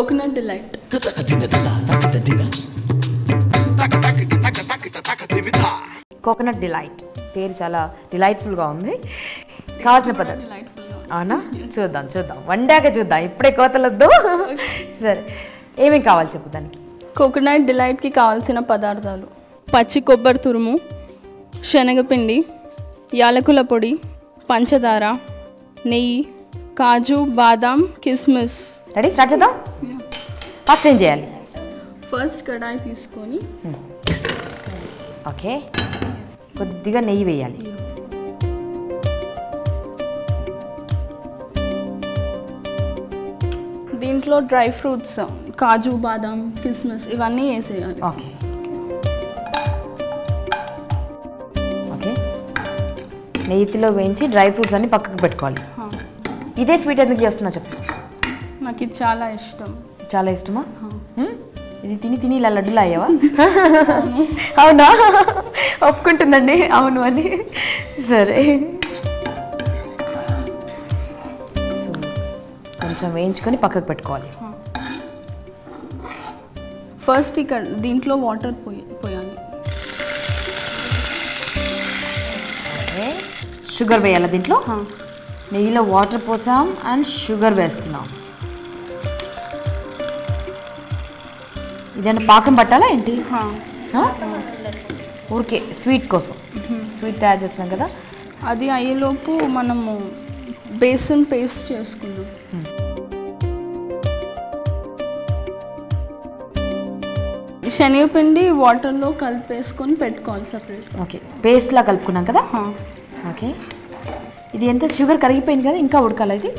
Coconut delight. Coconut delight పేరు చాలా డిలైట్ఫుల్గా ఉంది. కావాల్సిన పదార్థం అవునా? చూద్దాం వండాక చూద్దాం, ఇప్పుడే కోతలొద్దు. సరే, ఏమేమి కావాలి చెప్పు దానికి. కోకోనట్ డిలైట్కి కావాల్సిన పదార్థాలు: పచ్చి కొబ్బరి తురుము, శనగపిండి, యాలకుల పొడి, పంచదార, నెయ్యి, కాజు, బాదాం, కిస్మిస్. రెడీ, స్టార్ట్ చేద్దాం. ఫస్ట్ ఏం చేయాలి? ఫస్ట్ కడాయి తీసుకొని ఓకే కొద్దిగా నెయ్యి వేయాలి. దీంట్లో డ్రై ఫ్రూట్స్ కాజు, బాదాం, కిస్మిస్ ఇవన్నీ వేసేయాలి. ఓకే ఓకే నెయ్యిలో వేయించి డ్రై ఫ్రూట్స్ అన్ని పక్కకు పెట్టుకోవాలి. ఇదే స్వీట్ ఎందుకు చేస్తున్నా చెప్పు. నాకు ఇది చాలా ఇష్టం. చాలా ఇష్టమా? ఇది తిని ఇలా లడ్డులా అయ్యావా? అవునా? ఒప్పుకుంటుందండి అవును అని. సరే, కొంచెం వేయించుకొని పక్కకు పెట్టుకోవాలి. ఫస్ట్ ఇక్కడ దీంట్లో వాటర్ పోయాలి. షుగర్ వేయాలి దీంట్లో. నెయ్యిలో వాటర్ పోసాం అండ్ షుగర్ వేస్తున్నాం. ఇదేనా పాకం పట్టాలా ఏంటి? ఊరికే స్వీట్ కోసం స్వీట్ తయారు చేస్తున్నాం కదా. అది అయ్యేలోపు మనము బేసన్ పేస్ట్ చేసుకుందాం. శనగపిండి వాటర్లో కలిపేసుకొని పెట్టుకోవాలి సపరేట్. ఓకే, పేస్ట్లా కలుపుకున్నాం కదా. ఓకే, ఇది ఎంత షుగర్ కరిగిపోయింది కదా, ఇంకా ఉడకాలి ఇది.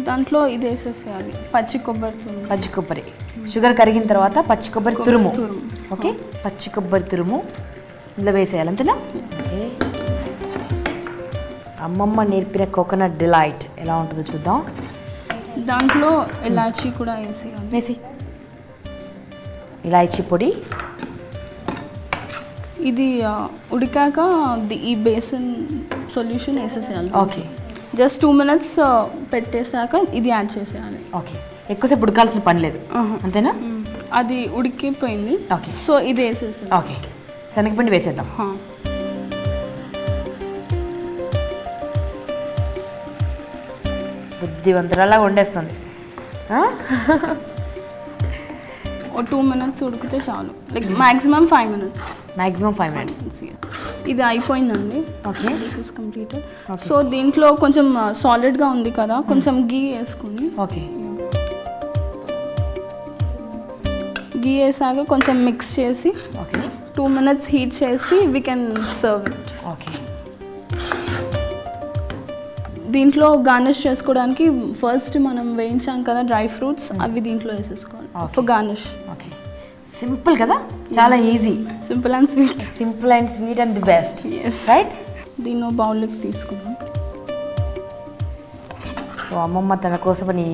దాంట్లో ఇది వేసేసేయాలి, పచ్చి కొబ్బరి తురుము. పచ్చి కొబ్బరి షుగర్ కరిగిన తర్వాత పచ్చి కొబ్బరి తురుము. ఓకే, పచ్చి కొబ్బరి తురుము ఇందులో వేసేయాలి అంతేనా? ఓకే, అమ్మమ్మ నేర్పిన కోకోనట్ డిలైట్ ఎలా ఉంటుందో చూద్దాం. దాంట్లో ఇలాచీ కూడా వేసేయాలి. వేసి ఇలాచీ పొడి. ఇది ఉడికాక ఈ బేసన్ సొల్యూషన్ వేసేసేయాలి. ఓకే, జస్ట్ 2 minutes పెట్టేసాక ఇది యాడ్ చేసేయాలి. ఓకే, ఎక్కువసేపు ఉడకాల్సిన పని లేదు అంతేనా? అది ఉడికిపోయింది. ఓకే, సో ఇది వేసేసాం. ఓకే, శనగపిండి వేసేద్దాం. బుద్ధివంతురాలా వండేస్తుంది. 2 minutes ఉడికితే చాలు, like maximum 5 minutes. Maximum 5 minutes. ఇది అయిపోయిందండి. Okay, this is completed. So దీంట్లో కొంచెం సాలిడ్గా ఉంది కదా, కొంచెం గీ వేసుకుని. ఓకే, గీ వేసాక కొంచెం మిక్స్ చేసి ఓకే 2 minutes హీట్ చేసి we can serve it. Okay, దీంట్లో గార్నిష్ చేసుకోవడానికి ఫస్ట్ మనం వేయించాం కదా డ్రై ఫ్రూట్స్, అవి దీంట్లో వేసేసుకోవాలి ఫర్ గార్నిష్. ఓకే, సింపుల్ కదా, చాలా easy. Simple and sweet. Simple and sweet and the best. Right, దీన్ని బౌల్లోకి తీసుకున్నాం. సో అమ్మమ్మ తన కోసమని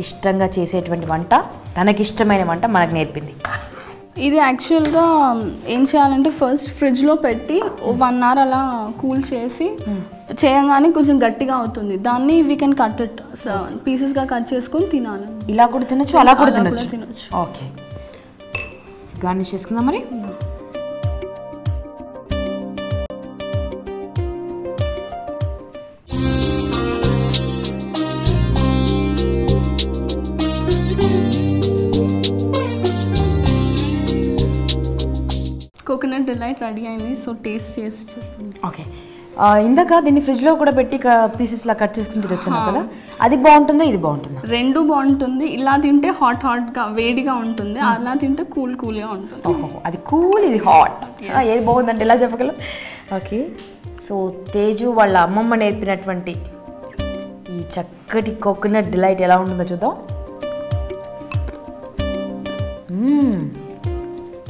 ఇష్టంగా చేసేటువంటి వంట, తనకిష్టమైన వంట మనకు నేర్పింది. ఇది యాక్చువల్గా ఏం చేయాలంటే ఫస్ట్ ఫ్రిడ్జ్లో పెట్టి 1 hour అలా కూల్ చేసి చేయగానే కొంచెం గట్టిగా అవుతుంది. దాన్ని వీ కెన్ కట్ ఇట్ పీసెస్గా కట్ చేసుకొని తినాలి. ఇలా కూడా తినొచ్చు, అలా కూడా తినొచ్చు. తినొచ్చు. ఓకే, గార్నిష్ చేసుకుందాం మరి. కోకోనట్ డిలైట్ రెడీ అయింది. సో టేస్ట్ చేసి చూడండి. ఓకే, ఇందాక దీన్ని ఫ్రిడ్జ్లో కూడా పెట్టి పీసెస్లా కట్ చేసుకుని తినొచ్చాను కదా, అది బాగుంటుందా ఇది బాగుంటుందా? రెండు బాగుంటుంది. ఇలా తింటే హాట్గా వేడిగా ఉంటుంది, అలా తింటే కూల్గా ఉంటుంది. ఓహో, అది కూల్ ఇది హాట్. ఏది బాగుందంటే ఎలా చెప్పగలం? ఓకే, సో తేజు వాళ్ళ అమ్మమ్మ నేర్పినటువంటి ఈ చక్కటి కోకోనట్ డిలైట్ ఎలా ఉంటుందో చూద్దాం.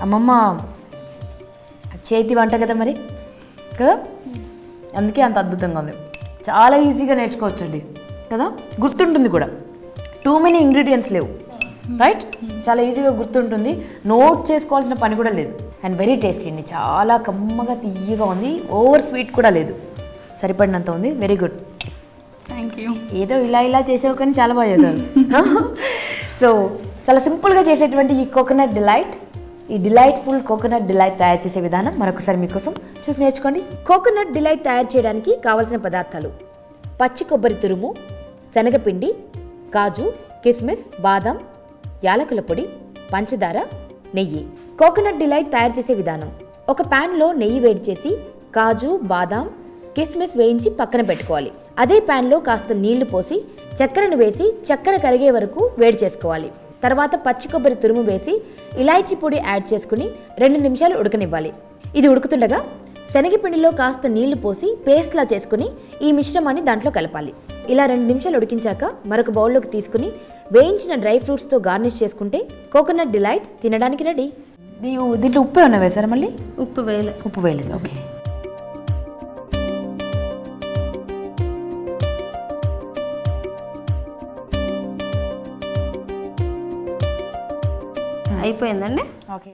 అమ్మమ్మ చేతి వంట కదా మరి, కదా, అందుకే అంత అద్భుతంగా ఉంది. చాలా ఈజీగా నేర్చుకోవచ్చండి కదా, గుర్తుంటుంది కూడా. టూ మెనీ ఇంగ్రీడియంట్స్ లేవు, రైట్? చాలా ఈజీగా గుర్తుంటుంది, నోట్ చేసుకోవాల్సిన పని కూడా లేదు. అండ్ వెరీ టేస్టీ అండి, చాలా కమ్మగా తీయగా ఉంది, ఓవర్ స్వీట్ కూడా లేదు, సరిపడినంత ఉంది. Very good, thank you. ఏదో ఇలా చేసావు కానీ చాలా బాగా చేశారు. సో చాలా సింపుల్గా చేసేటువంటి ఈ కోకోనట్ డిలైట్, ఈ డిలైట్ఫుల్ కోకోనట్ డిలైట్ తయారు చేసే విధానం మరొకసారి మీకోసం చూసి నేర్చుకోండి. కోకోనట్ డిలైట్ తయారు చేయడానికి కావలసిన పదార్థాలు: పచ్చి కొబ్బరి తురుము, శనగపిండి, కాజు, కిస్మిస్, బాదం, యాలకుల పొడి, పంచదార, నెయ్యి. కోకోనట్ డిలైట్ తయారు చేసే విధానం: ఒక ప్యాన్లో నెయ్యి వేడి చేసి కాజు, బాదం, కిస్మిస్ వేయించి పక్కన పెట్టుకోవాలి. అదే ప్యాన్లో కాస్త నీళ్లు పోసి చక్కెరను వేసి చక్కెర కరిగే వరకు వేడి చేసుకోవాలి. తర్వాత పచ్చి కొబ్బరి తురుము వేసి ఇలాచీ పొడి యాడ్ చేసుకుని 2 నిమిషాలు ఉడకనివ్వాలి. ఇది ఉడుకుతుండగా శనగపిండిలో కాస్త నీళ్లు పోసి పేస్ట్లా చేసుకుని ఈ మిశ్రమాన్ని దాంట్లో కలపాలి. ఇలా 2 నిమిషాలు ఉడికించాక మరొక బౌల్లోకి తీసుకుని వేయించిన డ్రై ఫ్రూట్స్తో గార్నిష్ చేసుకుంటే కోకోనట్ డిలైట్ తినడానికి రెడీ. దీంట్లో ఉప్పు ఏమన్నా వేసారా? మళ్ళీ ఉప్పు వేయలేదు. ఓకే. అయిపోయిందండి. ఓకే.